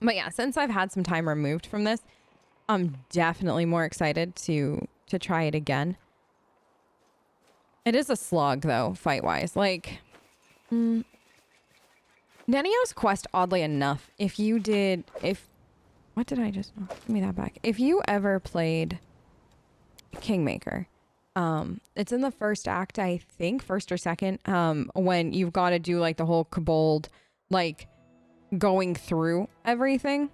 But yeah, since I've had some time removed from this, I'm definitely more excited to try it again. It is a slog though, fight-wise. Like, Nenio's quest, oddly enough, what did I just, oh, give me that back. If you ever played Kingmaker, it's in the first act, I think, first or second, when you've got to do like the whole kobold, like going through everything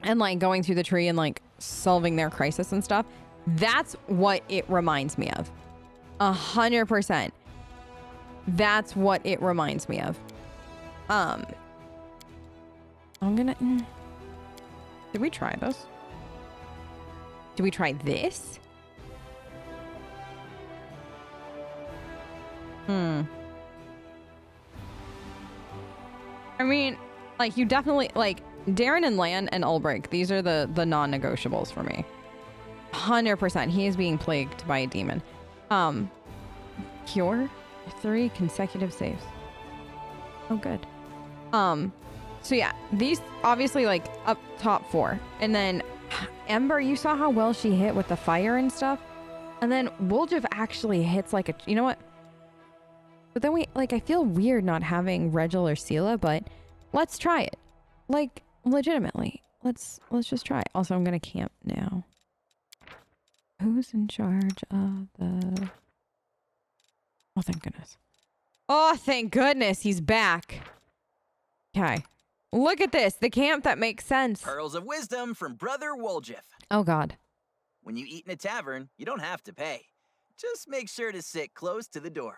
and like going through the tree and like solving their crisis and stuff. That's what it reminds me of. 100%. That's what it reminds me of. I'm gonna... Did we try this? Did we try this? I mean, like, you definitely... Like, Darren and Lan and Ulbrich, these are the non-negotiables for me. 100%. He is being plagued by a demon. Cure? 3 consecutive saves. Oh, good. So yeah, these obviously like up top 4. And then Ember, you saw how well she hit with the fire and stuff. And then Woljif actually hits like a, you know what? But then I feel weird not having Regil or Sela, but let's try it. Like, legitimately. Let's just try it. Also, I'm gonna camp now. Who's in charge of the... Oh, thank goodness. Oh, thank goodness he's back. Okay. Look at this. The camp that makes sense. Pearls of wisdom from Brother Woljif. Oh, God. When you eat in a tavern, you don't have to pay. Just make sure to sit close to the door.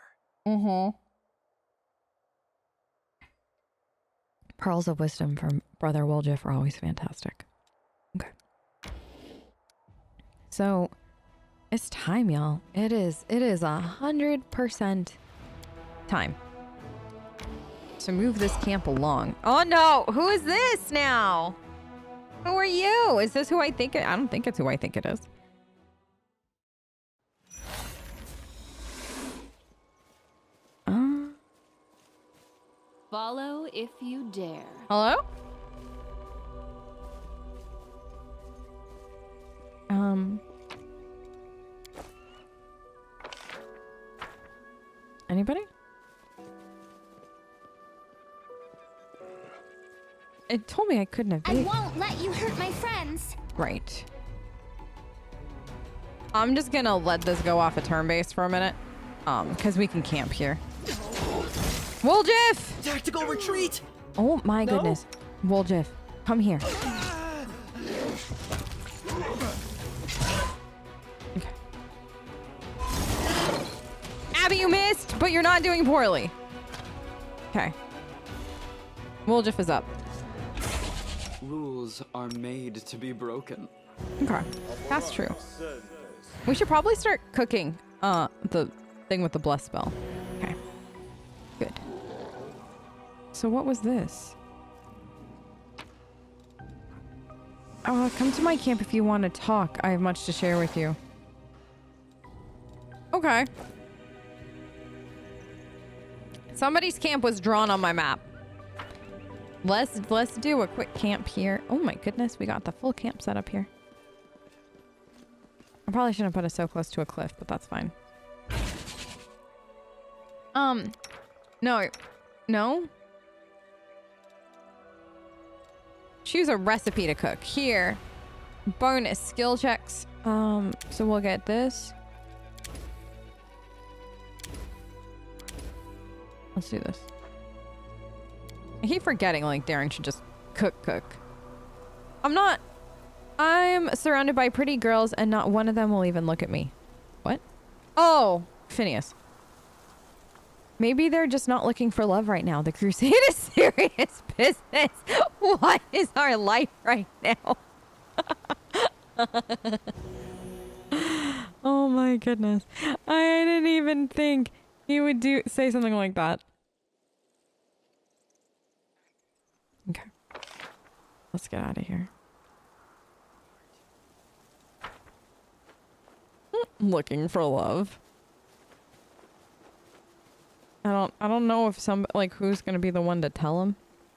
Pearls of wisdom from Brother Woljif are always fantastic. Okay. So... It's time, y'all. It is 100% time to move this camp along. Oh no! Who is this now? Who are you? Is this who I think it? I don't think it's who I think it is. Follow if you dare. Hello? Anybody? It told me I couldn't have I won't let you hurt my friends. Right. I'm just gonna let this go off a turn base for a minute. Because we can camp here. Woljif! Tactical retreat! Oh my goodness. Woljif, come here. Okay. Abby, you missed, but you're not doing poorly. Okay. Woljif is up. Rules are made to be broken. Okay. That's true. We should probably start cooking the thing with the bless spell. Okay. Good. So what was this? Oh, come to my camp if you want to talk. I have much to share with you. Okay. Somebody's camp was drawn on my map. Let's do a quick camp here. Oh my goodness, we got the full camp set up here. I probably shouldn't put us so close to a cliff, but that's fine. No. Choose a recipe to cook. Here. Bonus skill checks. So we'll get this. Let's do this. I keep forgetting, like, Darren should just cook. I'm surrounded by pretty girls and not one of them will even look at me. What? Oh, Phineas. Maybe they're just not looking for love right now. The crusade is serious business. What is our life right now? Oh my goodness. I didn't even think he would say something like that. Okay. Let's get out of here. Looking for love. I don't know if who's gonna be the one to tell him.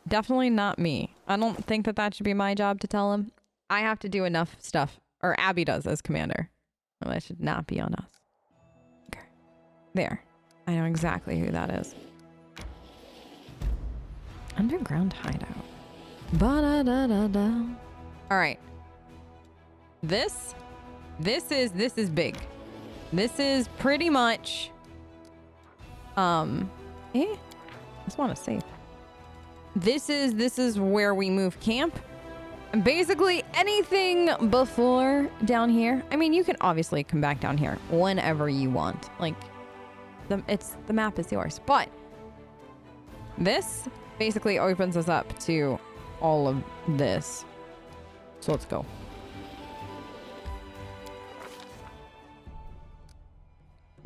Definitely not me. I don't think that that should be my job to tell him. I have to do enough stuff, or Abby does as commander. Well, that should not be on us. Okay. There. I know exactly who that is. Underground hideout. Ba-da-da-da-da. All right. This is big. This is pretty much I just want to save. This is where we move camp. And basically anything before down here. I mean, you can obviously come back down here whenever you want. Like the map is yours. But this basically opens us up to all of this. So let's go.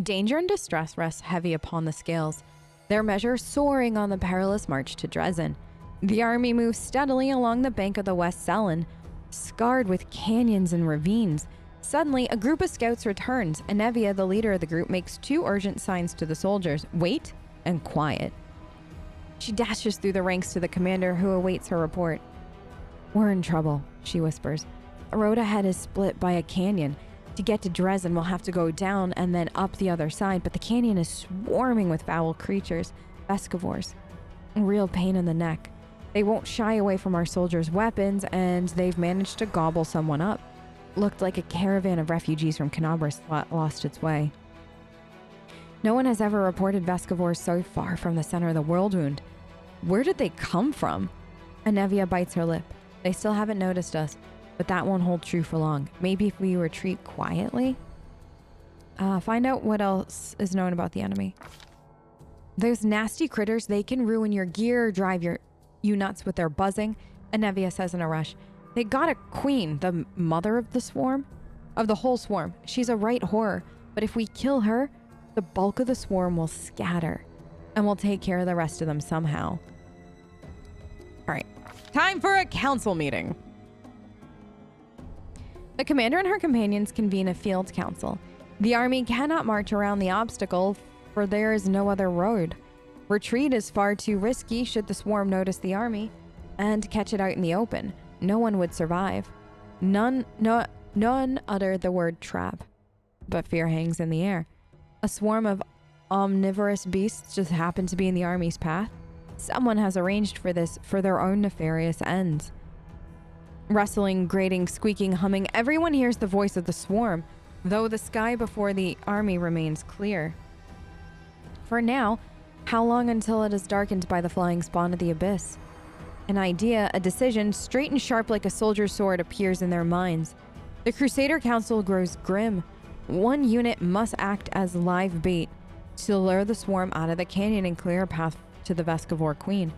Danger and distress rests heavy upon the scales, their measure soaring on the perilous march to Dresden. The army moves steadily along the bank of the West Selen, scarred with canyons and ravines. Suddenly, a group of scouts returns. Anevia, the leader of the group, makes 2 urgent signs to the soldiers: wait and quiet. She dashes through the ranks to the commander, who awaits her report. We're in trouble, she whispers. The road ahead is split by a canyon. To get to Dresden, we'll have to go down and then up the other side, but the canyon is swarming with foul creatures, Vescivores. Real pain in the neck. They won't shy away from our soldiers' weapons, and they've managed to gobble someone up. Looked like a caravan of refugees from Canabras lost its way. No one has ever reported Vescivores so far from the center of the world wound. Where did they come from? Anevia bites her lip. They still haven't noticed us, but that won't hold true for long. Maybe if we retreat quietly? Find out what else is known about the enemy. Those nasty critters, they can ruin your gear, drive you nuts with their buzzing, Anevia says in a rush. They got a queen, the mother of the swarm, of the whole swarm. She's a right horror, but if we kill her, the bulk of the swarm will scatter, and we'll take care of the rest of them somehow. All right, time for a council meeting. The commander and her companions convene a field council. The army cannot march around the obstacle, for there is no other road. Retreat is far too risky should the swarm notice the army and catch it out in the open. No one would survive. None utter the word trap, but fear hangs in the air. A swarm of omnivorous beasts just happen to be in the army's path. Someone has arranged for this for their own nefarious ends. Rustling, grating, squeaking, humming, everyone hears the voice of the swarm, though the sky before the army remains clear. For now, how long until it is darkened by the flying spawn of the abyss? An idea, a decision, straight and sharp like a soldier's sword, appears in their minds. The Crusader Council grows grim. One unit must act as live bait to lure the swarm out of the canyon and clear a path to the Vescivore Queen.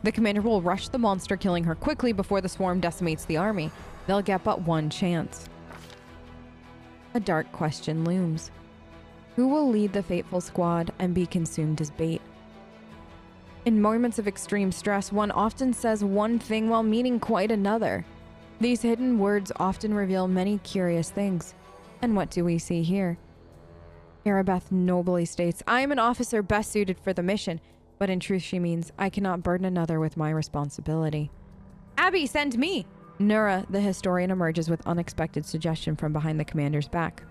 The commander will rush the monster, killing her quickly before the swarm decimates the army. They'll get but one chance. A dark question looms. Who will lead the fateful squad and be consumed as bait? In moments of extreme stress, one often says one thing while meaning quite another. These hidden words often reveal many curious things. And what do we see here? Arabeth nobly states, I am an officer best suited for the mission, but in truth she means, I cannot burden another with my responsibility. Abby, send me! Nura, the historian, emerges with unexpected suggestion from behind the commander's back.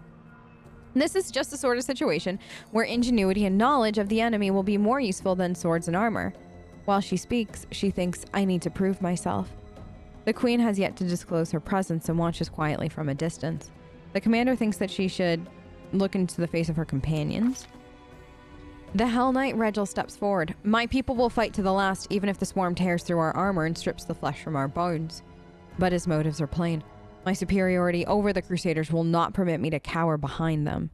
This is just the sort of situation where ingenuity and knowledge of the enemy will be more useful than swords and armor. While she speaks, she thinks, I need to prove myself. The queen has yet to disclose her presence and watches quietly from a distance. The commander thinks that she should look into the face of her companions. The Hell Knight Regil steps forward. My people will fight to the last, even if the swarm tears through our armor and strips the flesh from our bones. But his motives are plain. My superiority over the Crusaders will not permit me to cower behind them.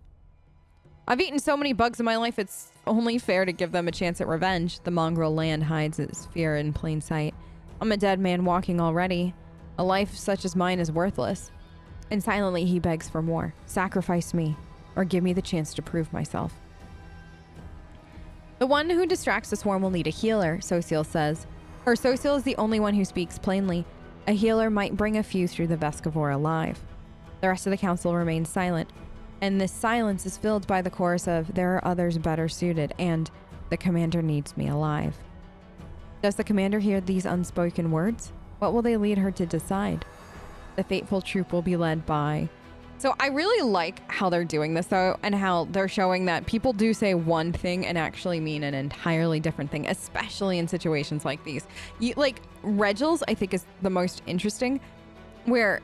I've eaten so many bugs in my life, it's only fair to give them a chance at revenge. The mongrel land hides its fear in plain sight. I'm a dead man walking already. A life such as mine is worthless. And silently he begs for more. Sacrifice me, or give me the chance to prove myself. The one who distracts the swarm will need a healer, Sociel says. Her Sociel is the only one who speaks plainly. A healer might bring a few through the Vescivore alive. The rest of the council remains silent, and this silence is filled by the chorus of, there are others better suited, and the commander needs me alive. Does the commander hear these unspoken words? What will they lead her to decide? The fateful troop will be led by... So I really like how they're doing this, though, and how they're showing that people do say one thing and actually mean an entirely different thing, especially in situations like these. Like, Regel's, I think, is the most interesting, where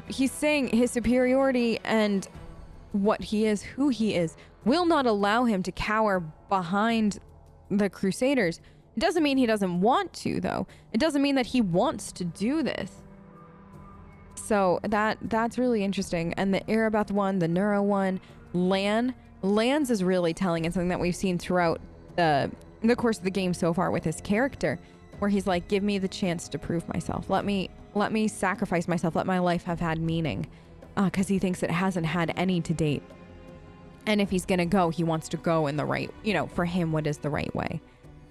he's saying his superiority and what he is, who he is, will not allow him to cower behind the Crusaders. It doesn't mean he doesn't want to, though. It doesn't mean that he wants to do this. So that's really interesting. And the Erebeth one, the Neuro one, Lan's is really telling, and something that we've seen throughout the course of the game so far with his character, where he's like, give me the chance to prove myself. Let me sacrifice myself. Let my life have had meaning. Because he thinks it hasn't had any to date. And if he's going to go, he wants to go in the right, for him, what is the right way.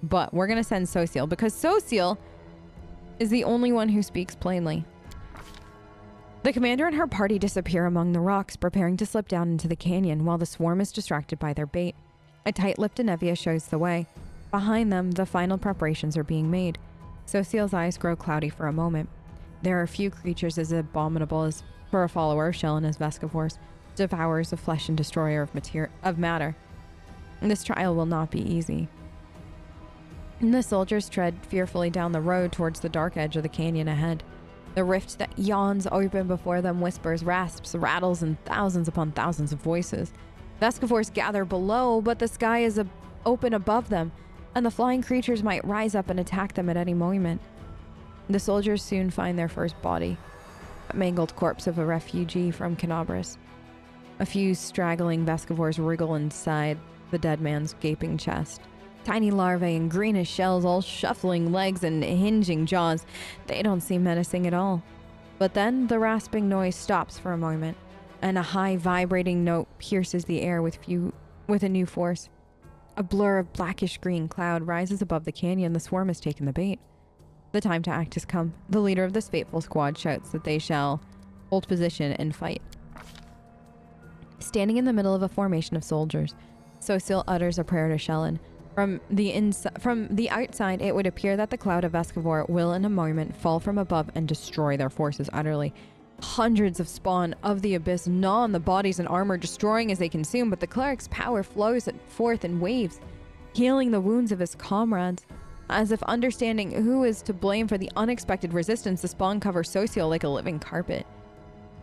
But we're going to send Sociel, because Sociel is the only one who speaks plainly. The commander and her party disappear among the rocks, preparing to slip down into the canyon while the swarm is distracted by their bait. A tight-lipped Anevia shows the way. Behind them, the final preparations are being made. Sociel's eyes grow cloudy for a moment. There are few creatures as abominable as for a follower of Shellen as Vescivores, devourers of flesh and destroyer of matter. This trial will not be easy. The soldiers tread fearfully down the road towards the dark edge of the canyon ahead. The rift that yawns open before them whispers, rasps, rattles, and thousands upon thousands of voices. Vescivores gather below, but the sky is open above them, and the flying creatures might rise up and attack them at any moment. The soldiers soon find their first body, a mangled corpse of a refugee from Canabris. A few straggling Vescivores wriggle inside the dead man's gaping chest. Tiny larvae and greenish shells, all shuffling legs and hinging jaws. They don't seem menacing at all. But then the rasping noise stops for a moment, and a high vibrating note pierces the air with a new force. A blur of blackish green cloud rises above the canyon. The swarm has taken the bait. The time to act has come. The leader of this fateful squad shouts that they shall hold position and fight. Standing in the middle of a formation of soldiers, Sociel utters a prayer to Shellen. From the outside, it would appear that the cloud of Vescivore will in a moment fall from above and destroy their forces utterly. Hundreds of spawn of the abyss gnaw on the bodies and armor, destroying as they consume, but the cleric's power flows forth in waves, healing the wounds of his comrades. As if understanding who is to blame for the unexpected resistance, the spawn covers Sociel like a living carpet.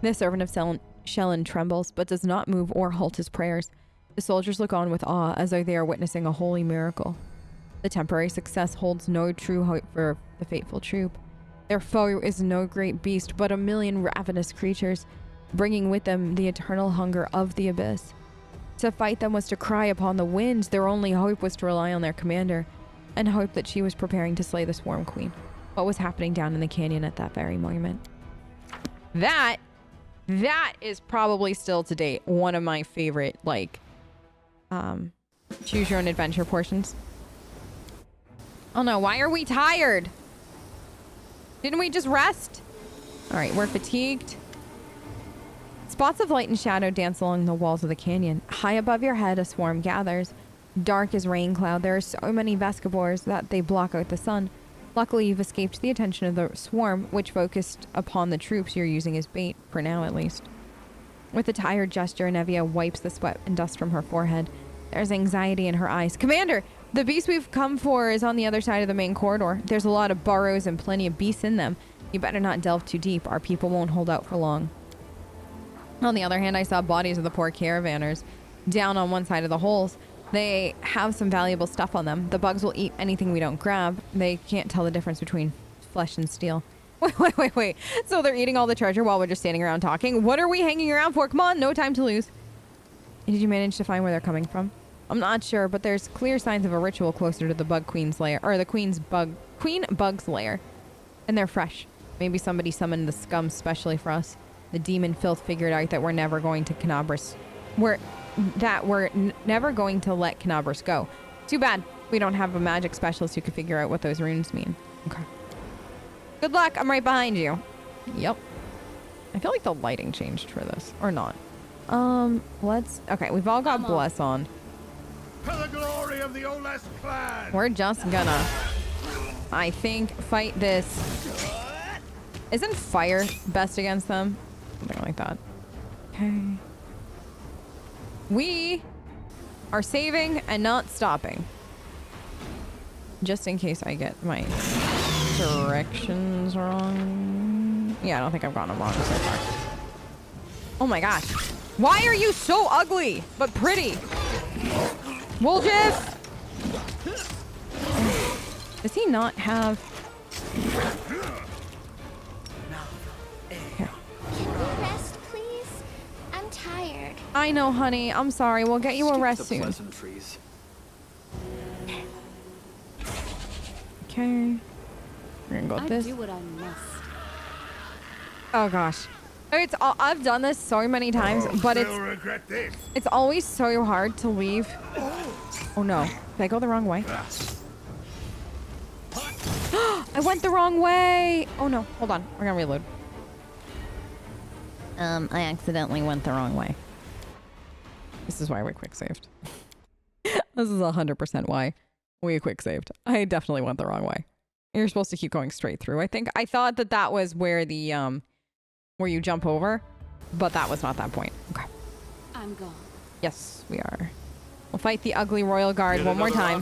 The servant of Shellen trembles, but does not move or halt his prayers. The soldiers look on with awe as though they are witnessing a holy miracle. The temporary success holds no true hope for the fateful troop. Their foe is no great beast, but a million ravenous creatures, bringing with them the eternal hunger of the abyss. To fight them was to cry upon the winds. Their only hope was to rely on their commander, and hope that she was preparing to slay the Swarm Queen. What was happening down in the canyon at that very moment? That is probably still to date one of my favorite, choose your own adventure portions. Oh no, why are we tired? Didn't we just rest? All right, we're fatigued. Spots of light and shadow dance along the walls of the canyon. High above your head, a swarm gathers. Dark as rain cloud, there are so many Vescivores that they block out the sun. Luckily, you've escaped the attention of the swarm, which focused upon the troops you're using as bait, for now at least. With a tired gesture, Anevia wipes the sweat and dust from her forehead. There's anxiety in her eyes. Commander, the beast we've come for is on the other side of the main corridor. There's a lot of burrows and plenty of beasts in them. You better not delve too deep. Our people won't hold out for long. On the other hand, I saw bodies of the poor caravanners down on one side of the holes. They have some valuable stuff on them. The bugs will eat anything we don't grab. They can't tell the difference between flesh and steel. Wait. So they're eating all the treasure while we're just standing around talking? What are we hanging around for? Come on, no time to lose. Did you manage to find where they're coming from? I'm not sure, but there's clear signs of a ritual closer to the Bug Queen's lair, or the Queen Bug's lair. And they're fresh. Maybe somebody summoned the scum specially for us. The demon filth figured out that we're never going to Canabris. We're never going to let Canabris go. Too bad we don't have a magic specialist who could figure out what those runes mean. Okay. Good luck. I'm right behind you. Yep. I feel like the lighting changed for this, or not. Okay, we've all got Bless on. For the glory of the Oles clan. We're just gonna I think fight this. Isn't fire best against them? Something like that. Okay. We are saving and not stopping. Just in case I get my directions wrong. Yeah, I don't think I've gotten them wrong so far. Oh my gosh. Why are you so ugly, but pretty? Woljif! Does he not have... Okay. Can we rest, please? I'm tired. I know, honey. I'm sorry. We'll get you a rest soon. Pleasantries. Okay. We're gonna go with this. do what I must. Oh gosh. I've done this so many times, but it's always so hard to leave. Oh no. Did I go the wrong way? I went the wrong way. Oh no. Hold on. We're gonna reload. I accidentally went the wrong way. This is why we quick saved. This is 100% why we quick saved. I definitely went the wrong way. You're supposed to keep going straight through. I thought that was where the where you jump over, but that was not that point. Okay. I'm gone. Yes, we are. We'll fight the ugly royal guard one more time.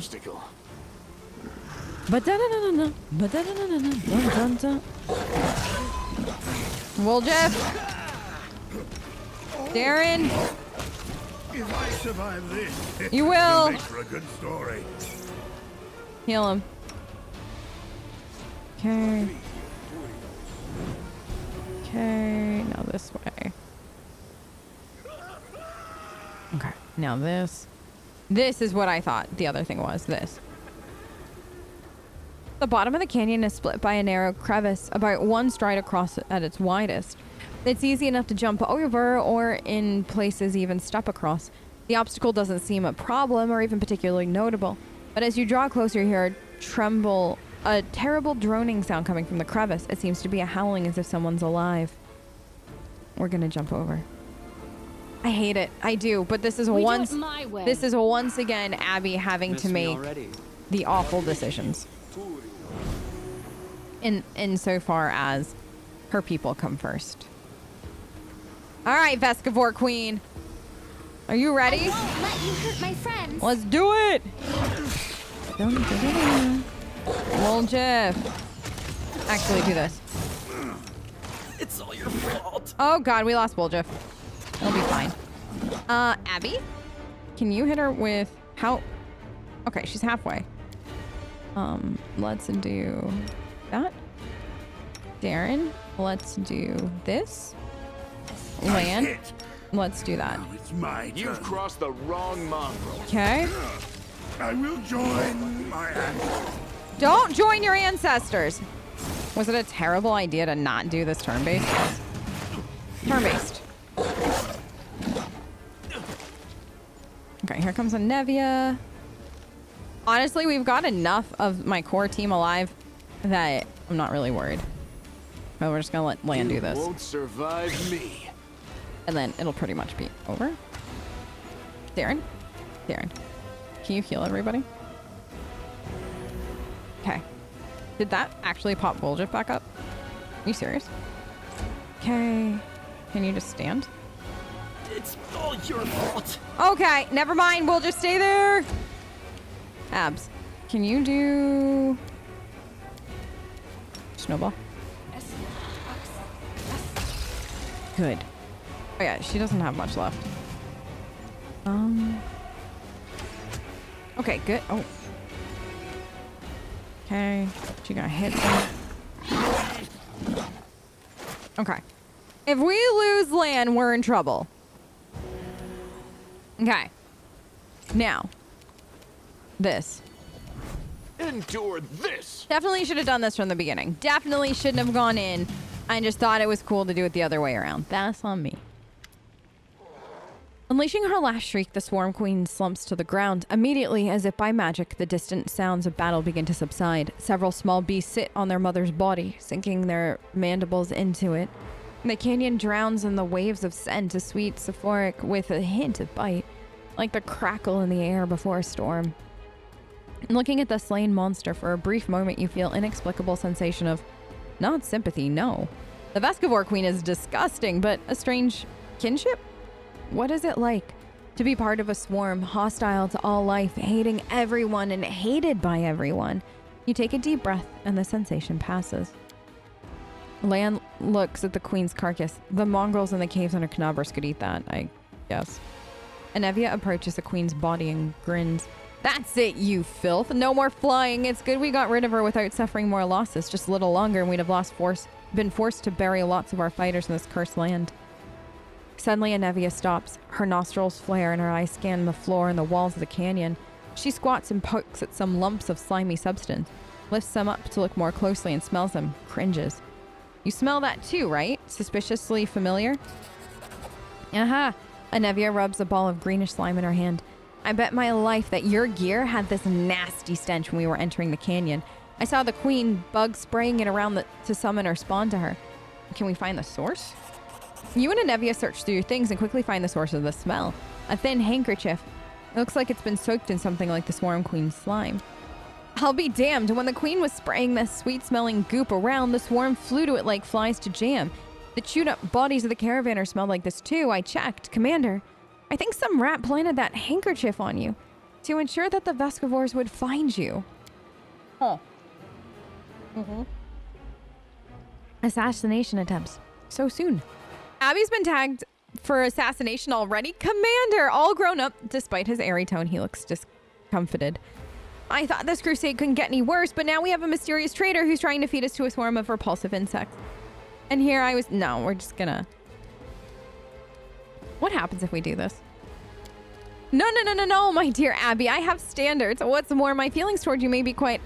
Woljif! Darren! If I survive this, You will! make for a good story. Heal him. Okay. Okay, now this way. Okay, now this. This is what I thought the other thing was, this. The bottom of the canyon is split by a narrow crevice, about one stride across at its widest. It's easy enough to jump over or in places even step across. The obstacle doesn't seem a problem or even particularly notable, but as you draw closer you hear a terrible droning sound coming from the crevice. It seems to be a howling as if someone's alive. We're gonna jump over. I hate it. I do, but this is this is once again Abby having to make the awful decisions. In so far as her people come first. All right, Vescivore Queen. Are you ready? I won't let you hurt my friends. Let's do it. Woljif. Actually, do this. It's all your fault. Oh God, we lost Woljif. It'll be fine. Abby, can you hit her with how? Okay, she's halfway. Let's do that. Darren, let's do this. Lan, let's do that. Now it's my turn. You've crossed the wrong mongrel. Okay. I will join my ancestors. Don't join your ancestors. Was it a terrible idea to not do this turn-based? Turn-based. Okay, here comes a Nevia. Honestly, we've got enough of my core team alive that I'm not really worried. But we're just gonna let Lan do this. Won't survive me. And then it'll pretty much be over. Darren? Darren. Can you heal everybody? Okay. Did that actually pop Woljif back up? Are you serious? Okay. Can you just stand? It's all your fault. Okay, never mind. We'll just stay there. Abs, can you do snowball? Good. Oh yeah, she doesn't have much left. Okay, good. Oh. Okay, she got hit. Okay. If we lose land, we're in trouble. Okay. Now. This. Endure this. Definitely should have done this from the beginning. Definitely shouldn't have gone in. I just thought it was cool to do it the other way around. That's on me. Unleashing her last shriek, the Swarm Queen slumps to the ground. Immediately, as if by magic, the distant sounds of battle begin to subside. Several small beasts sit on their mother's body, sinking their mandibles into it. The canyon drowns in the waves of scent, a sweet sulfuric with a hint of bite, like the crackle in the air before a storm. Looking at the slain monster for a brief moment, you feel inexplicable sensation of not sympathy, no. The Vescivore Queen is disgusting, but a strange kinship? What is it like to be part of a swarm, hostile to all life, hating everyone and hated by everyone? You take a deep breath and the sensation passes. Lan looks at the queen's carcass. The mongrels in the caves under Knabber's could eat that, I guess. Anevia approaches the queen's body and grins. That's it, you filth. No more flying. It's good we got rid of her without suffering more losses. Just a little longer and we'd have been forced to bury lots of our fighters in this cursed land. Suddenly, Anevia stops. Her nostrils flare and her eyes scan the floor and the walls of the canyon. She squats and pokes at some lumps of slimy substance, lifts them up to look more closely and smells them, cringes. You smell that too, right? Suspiciously familiar? Aha! Anevia rubs a ball of greenish slime in her hand. I bet my life that your gear had this nasty stench when we were entering the canyon. I saw the queen bug spraying it around to summon or spawn to her. Can we find the source? You and Anevia search through your things and quickly find the source of the smell. A thin handkerchief. It looks like it's been soaked in something like the Swarm Queen's slime. I'll be damned. When the queen was spraying this sweet-smelling goop around, the swarm flew to it like flies to jam. The chewed-up bodies of the caravanners smelled like this too. I checked. Commander, I think some rat planted that handkerchief on you to ensure that the Vescivores would find you. Huh. Assassination attempts. So soon. Abby's been tagged for assassination already. Commander, all grown up. Despite his airy tone, he looks discomfited. I thought this crusade couldn't get any worse, but now we have a mysterious traitor who's trying to feed us to a swarm of repulsive insects. And here I was... No, we're just gonna... What happens if we do this? No, my dear Abby. I have standards. What's more, my feelings toward you may be quite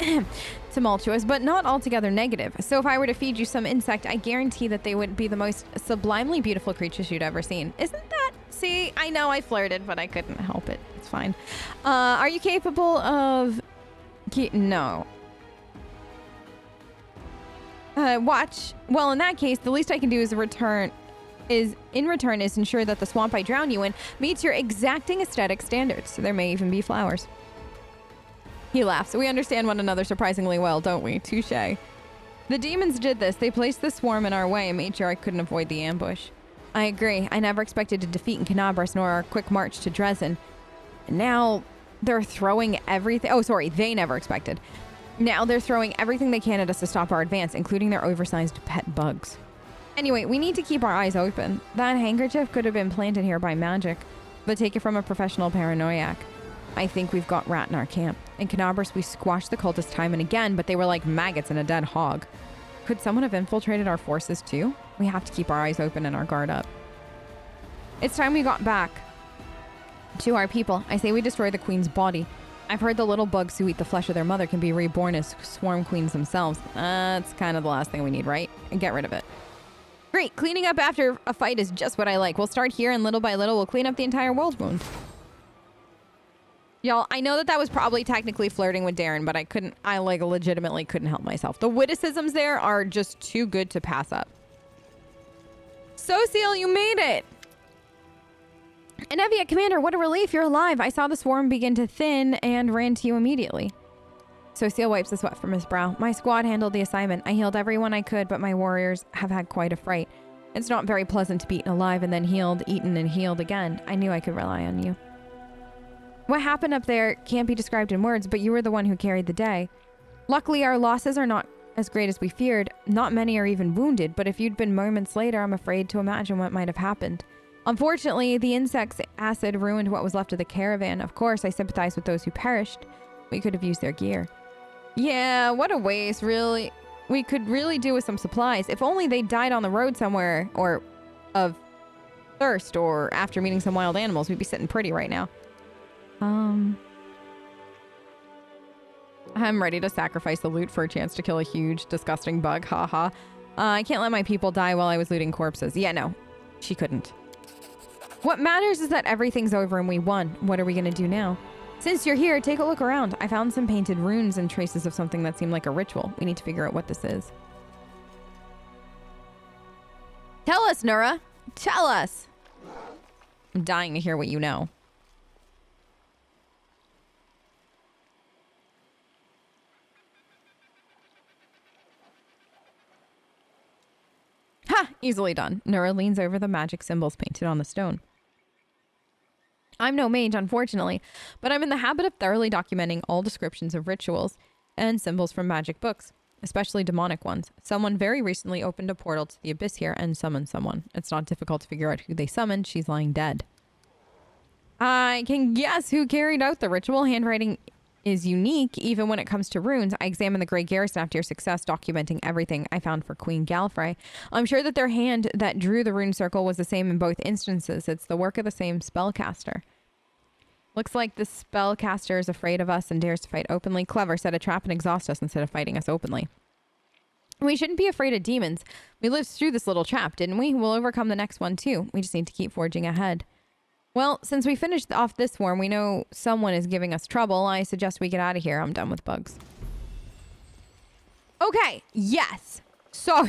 tumultuous, but not altogether negative. So if I were to feed you some insect, I guarantee that they would be the most sublimely beautiful creatures you'd ever seen. Isn't that... See, I know I flirted, but I couldn't help it. It's fine. Are you capable of... No. Watch. Well, in that case, the least I can do is ensure that the swamp I drown you in meets your exacting aesthetic standards. There may even be flowers. He laughs. We understand one another surprisingly well, don't we? Touché. The demons did this. They placed the swarm in our way and made sure I couldn't avoid the ambush. I agree. I never expected to defeat in Knabber's nor our quick march to Dresden. And now they're throwing everything... Oh, sorry. They never expected. Now they're throwing everything they can at us to stop our advance, including their oversized pet bugs. Anyway, we need to keep our eyes open. That handkerchief could have been planted here by magic, but take it from a professional paranoiac. I think we've got rat in our camp. In Knabber's, we squashed the cultists time and again, but they were like maggots in a dead hog. Could someone have infiltrated our forces too? We have to keep our eyes open and our guard up. It's time we got back to our people. I say we destroy the queen's body. I've heard the little bugs who eat the flesh of their mother can be reborn as swarm queens themselves. That's kind of the last thing we need, right? And get rid of it. Great, cleaning up after a fight is just what I like. We'll start here and little by little we'll clean up the entire world wound. Y'all, I know that was probably technically flirting with Darren, but I legitimately couldn't help myself. The witticisms there are just too good to pass up. Sociel, you made it! Anevia, Commander, what a relief, you're alive. I saw the swarm begin to thin and ran to you immediately. Sociel wipes the sweat from his brow. My squad handled the assignment. I healed everyone I could, but my warriors have had quite a fright. It's not very pleasant to be eaten alive and then healed, eaten and healed again. I knew I could rely on you. What happened up there can't be described in words, but you were the one who carried the day. Luckily, our losses are not as great as we feared. Not many are even wounded, but if you'd been moments later, I'm afraid to imagine what might have happened. Unfortunately, the insect's acid ruined what was left of the caravan. Of course, I sympathize with those who perished. We could have used their gear. Yeah, what a waste, really. We could really do with some supplies. If only they died on the road somewhere, or of thirst, or after meeting some wild animals, we'd be sitting pretty right now. I'm ready to sacrifice the loot for a chance to kill a huge, disgusting bug. Haha. I can't let my people die while I was looting corpses. Yeah, no. She couldn't. What matters is that everything's over and we won. What are we gonna do now? Since you're here, take a look around. I found some painted runes and traces of something that seemed like a ritual. We need to figure out what this is. Tell us, Nura. Tell us. I'm dying to hear what you know. Ha! Easily done. Nura leans over the magic symbols painted on the stone. I'm no mage, unfortunately, but I'm in the habit of thoroughly documenting all descriptions of rituals and symbols from magic books, especially demonic ones. Someone very recently opened a portal to the abyss here and summoned someone. It's not difficult to figure out who they summoned. She's lying dead. I can guess who carried out the ritual. Handwriting is unique, even when it comes to runes. I examined the Grey Garrison after your success, documenting everything I found for Queen Galfrey. I'm sure that their hand that drew the rune circle was the same in both instances. It's the work of the same spellcaster. Looks like the spellcaster is afraid of us and dares to fight openly. Clever, set a trap and exhaust us instead of fighting us openly. We shouldn't be afraid of demons. We lived through this little trap, didn't we? We'll overcome the next one too. We just need to keep forging ahead. Well, since we finished off this swarm, we know someone is giving us trouble. I suggest we get out of here. I'm done with bugs. Okay, yes. So...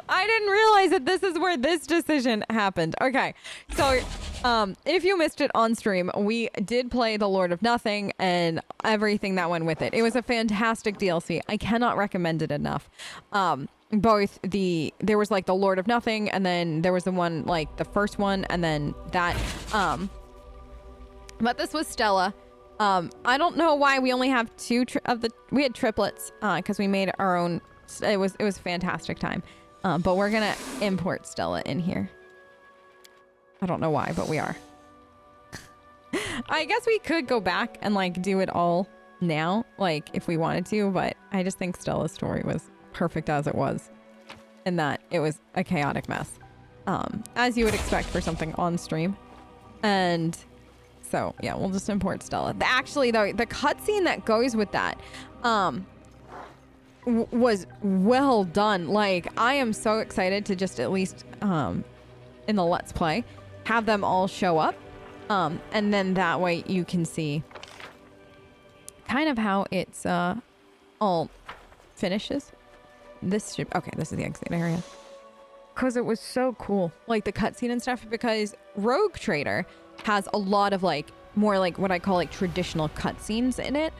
I didn't realize that this is where this decision happened. Okay, so if you missed it on stream, we did play The Lord of Nothing and everything that went with it. It was a fantastic DLC. I cannot recommend it enough. There was like The Lord of Nothing, and then there was the one, like the first one, and then that. But this was Stella. I don't know why we only have we had triplets because we made our own. It was a fantastic time. But we're gonna import Stella in here. I don't know why, but we are. I guess we could go back and like do it all now, like if we wanted to, but I just think Stella's story was perfect as it was, in that it was a chaotic mess, as you would expect for something on stream. And so yeah, we'll just import Stella. Actually though, the cutscene that goes with that, was well done. Like, I am so excited to just at least in the Let's Play have them all show up, and then that way you can see kind of how it's all finishes. This is the exit area, because it was so cool, like the cutscene and stuff, because Rogue Trader has a lot of like more like what I call like traditional cutscenes in it,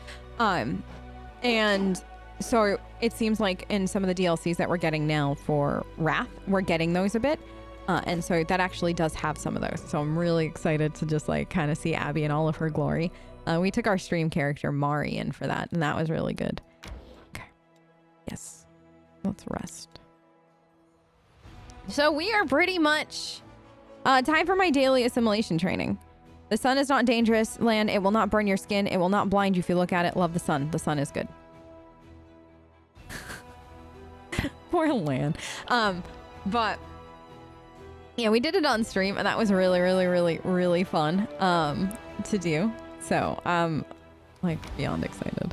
and so it seems like in some of the DLCs that we're getting now for Wrath, we're getting those a bit. And so that actually does have some of those. So I'm really excited to just like kind of see Abby in all of her glory. We took our stream character Mari in for that, and that was really good. Okay. Yes. Let's rest. So we are pretty much time for my daily assimilation training. The sun is not dangerous land. It will not burn your skin. It will not blind you if you look at it. Love the sun. The sun is good. Poor Lan. But yeah, we did it on stream, and that was really, really, really, really fun to do. So I'm like beyond excited.